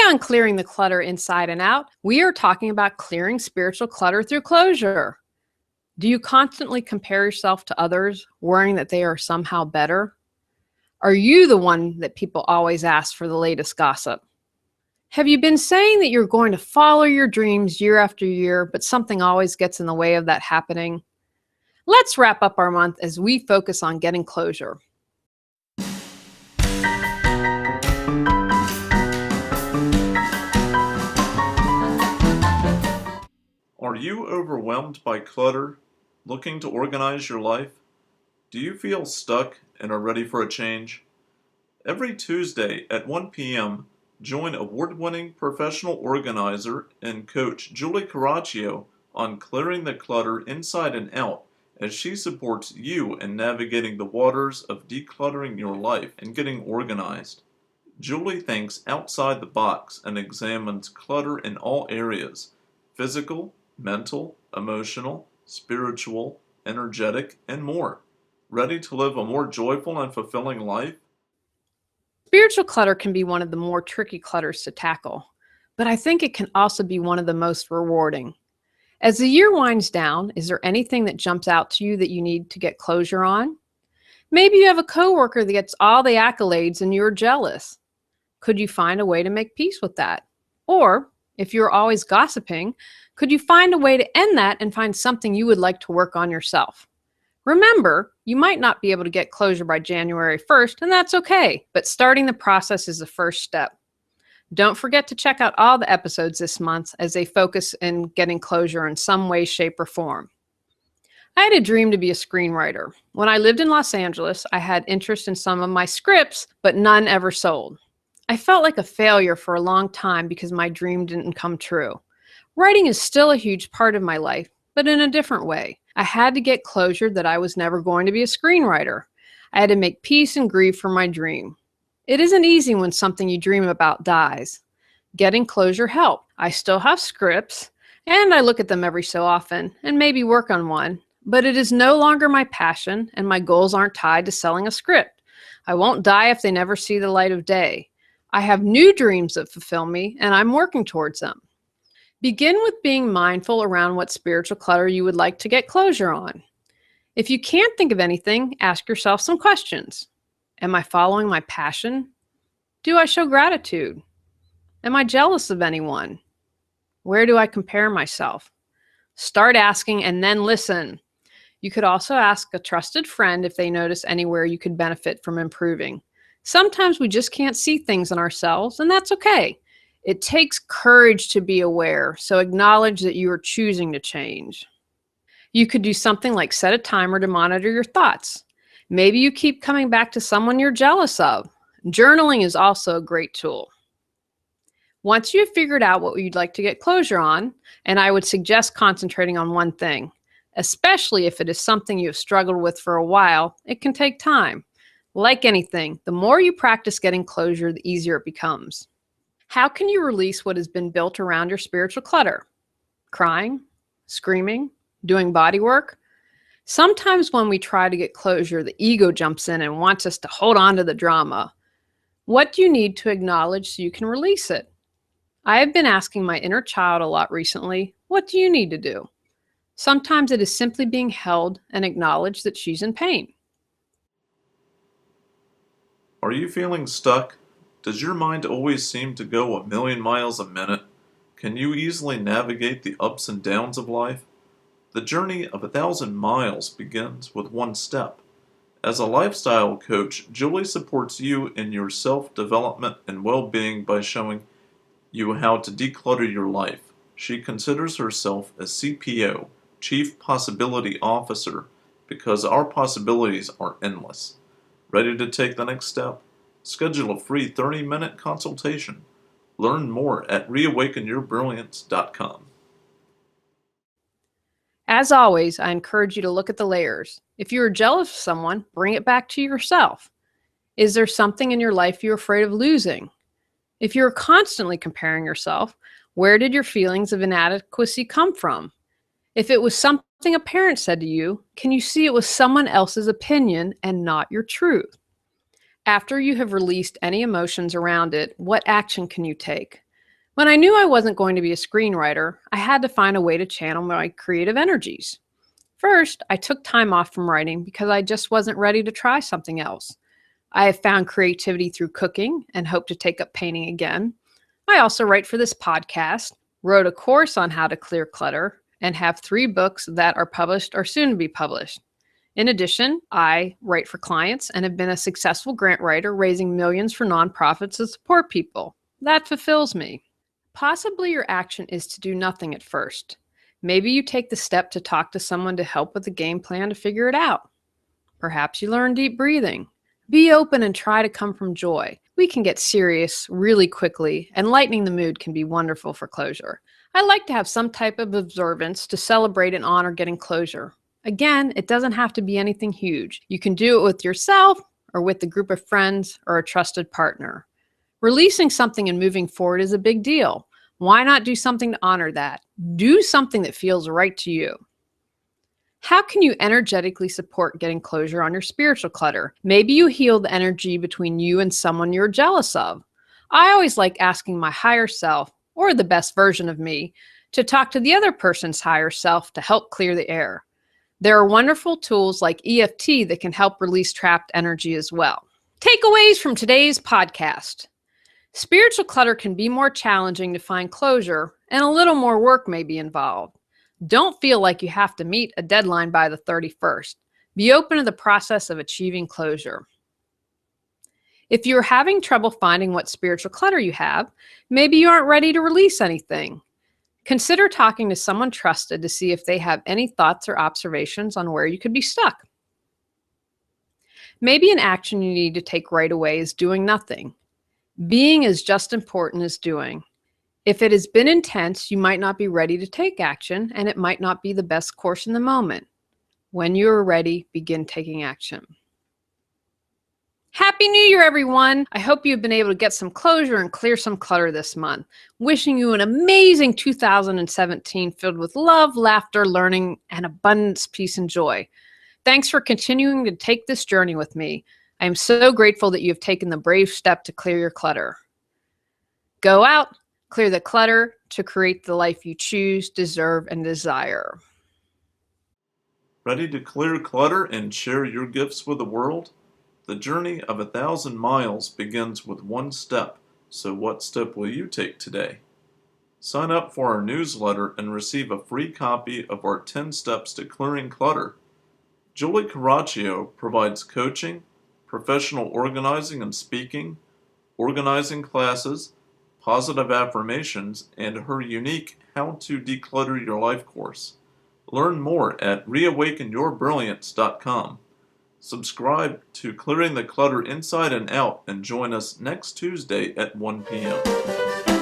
on Clearing the Clutter Inside and Out, we are talking about clearing spiritual clutter through closure. Do you constantly compare yourself to others, worrying that they are somehow better? Are you the one that people always ask for the latest gossip? Have you been saying that you're going to follow your dreams year after year, but something always gets in the way of that happening? Let's wrap up our month as we focus on getting closure. Are you overwhelmed by clutter, looking to organize your life? Do you feel stuck and are ready for a change? Every Tuesday at 1 p.m., join award-winning professional organizer and coach Julie Coraccio on Clearing the Clutter Inside and Out as she supports you in navigating the waters of decluttering your life and getting organized. Julie thinks outside the box and examines clutter in all areas: physical, mental, emotional, spiritual, energetic, and more. Ready to live a more joyful and fulfilling life? Spiritual clutter can be one of the more tricky clutters to tackle, but I think it can also be one of the most rewarding. As the year winds down, is there anything that jumps out to you that you need to get closure on? Maybe you have a coworker that gets all the accolades and you're jealous. Could you find a way to make peace with that? Or, if you're always gossiping, could you find a way to end that and find something you would like to work on yourself? Remember, you might not be able to get closure by January 1st, and that's okay, but starting the process is the first step. Don't forget to check out all the episodes this month as they focus in getting closure in some way, shape, or form. I had a dream to be a screenwriter. When I lived in Los Angeles, I had interest in some of my scripts, but none ever sold. I felt like a failure for a long time because my dream didn't come true. Writing is still a huge part of my life, but in a different way. I had to get closure that I was never going to be a screenwriter. I had to make peace and grieve for my dream. It isn't easy when something you dream about dies. Getting closure helped. I still have scripts, and I look at them every so often and maybe work on one, but it is no longer my passion, and my goals aren't tied to selling a script. I won't die if they never see the light of day. I have new dreams that fulfill me, and I'm working towards them. Begin with being mindful around what spiritual clutter you would like to get closure on. If you can't think of anything, ask yourself some questions. Am I following my passion? Do I show gratitude? Am I jealous of anyone? Where do I compare myself? Start asking and then listen. You could also ask a trusted friend if they notice anywhere you could benefit from improving. Sometimes we just can't see things in ourselves, and that's okay. It takes courage to be aware, so acknowledge that you are choosing to change. You could do something like set a timer to monitor your thoughts. Maybe you keep coming back to someone you're jealous of. Journaling is also a great tool. Once you've figured out what you'd like to get closure on, and I would suggest concentrating on one thing, especially if it is something you have struggled with for a while, it can take time. Like anything, the more you practice getting closure, the easier it becomes. How can you release what has been built around your spiritual clutter? Crying? Screaming? Doing body work? Sometimes when we try to get closure, the ego jumps in and wants us to hold on to the drama. What do you need to acknowledge so you can release it? I have been asking my inner child a lot recently, what do you need to do? Sometimes it is simply being held and acknowledged that she's in pain. Are you feeling stuck? Does your mind always seem to go a million miles a minute? Can you easily navigate the ups and downs of life? The journey of 1,000 miles begins with one step. As a lifestyle coach, Julie supports you in your self-development and well-being by showing you how to declutter your life. She considers herself a CPO, Chief Possibility Officer, because our possibilities are endless. Ready to take the next step? Schedule a free 30-minute consultation. Learn more at reawakenyourbrilliance.com. As always, I encourage you to look at the layers. If you are jealous of someone, bring it back to yourself. Is there something in your life you're afraid of losing? If you're constantly comparing yourself, where did your feelings of inadequacy come from? If it was something a parent said to you, can you see it was someone else's opinion and not your truth? After you have released any emotions around it, what action can you take? When I knew I wasn't going to be a screenwriter, I had to find a way to channel my creative energies. First, I took time off from writing because I just wasn't ready to try something else. I have found creativity through cooking and hope to take up painting again. I also write for this podcast, wrote a course on how to clear clutter, and have 3 books that are published or soon to be published. In addition, I write for clients and have been a successful grant writer raising millions for nonprofits to support people. That fulfills me. Possibly your action is to do nothing at first. Maybe you take the step to talk to someone to help with a game plan to figure it out. Perhaps you learn deep breathing. Be open and try to come from joy. We can get serious really quickly, and lightening the mood can be wonderful for closure. I like to have some type of observance to celebrate and honor getting closure. Again, it doesn't have to be anything huge. You can do it with yourself or with a group of friends or a trusted partner. Releasing something and moving forward is a big deal. Why not do something to honor that? Do something that feels right to you. How can you energetically support getting closure on your spiritual clutter? Maybe you heal the energy between you and someone you're jealous of. I always like asking my higher self, or the best version of me, to talk to the other person's higher self to help clear the air. There are wonderful tools like EFT that can help release trapped energy as well. Takeaways from today's podcast. Spiritual clutter can be more challenging to find closure, and a little more work may be involved. Don't feel like you have to meet a deadline by the 31st. Be open to the process of achieving closure. If you're having trouble finding what spiritual clutter you have, maybe you aren't ready to release anything. Consider talking to someone trusted to see if they have any thoughts or observations on where you could be stuck. Maybe an action you need to take right away is doing nothing. Being is just important as doing. If it has been intense, you might not be ready to take action, and it might not be the best course in the moment. When you are ready, begin taking action. Happy New Year, everyone! I hope you've been able to get some closure and clear some clutter this month. Wishing you an amazing 2017 filled with love, laughter, learning, and abundance, peace, and joy. Thanks for continuing to take this journey with me. I am so grateful that you have taken the brave step to clear your clutter. Go out, clear the clutter to create the life you choose, deserve, and desire. Ready to clear clutter and share your gifts with the world? The journey of 1,000 miles begins with one step, so what step will you take today? Sign up for our newsletter and receive a free copy of our 10 Steps to Clearing Clutter. Julie Coraccio provides coaching, professional organizing and speaking, organizing classes, positive affirmations, and her unique How to Declutter Your Life course. Learn more at reawakenyourbrilliance.com. Subscribe to Clearing the Clutter Inside and Out and join us next Tuesday at 1 p.m.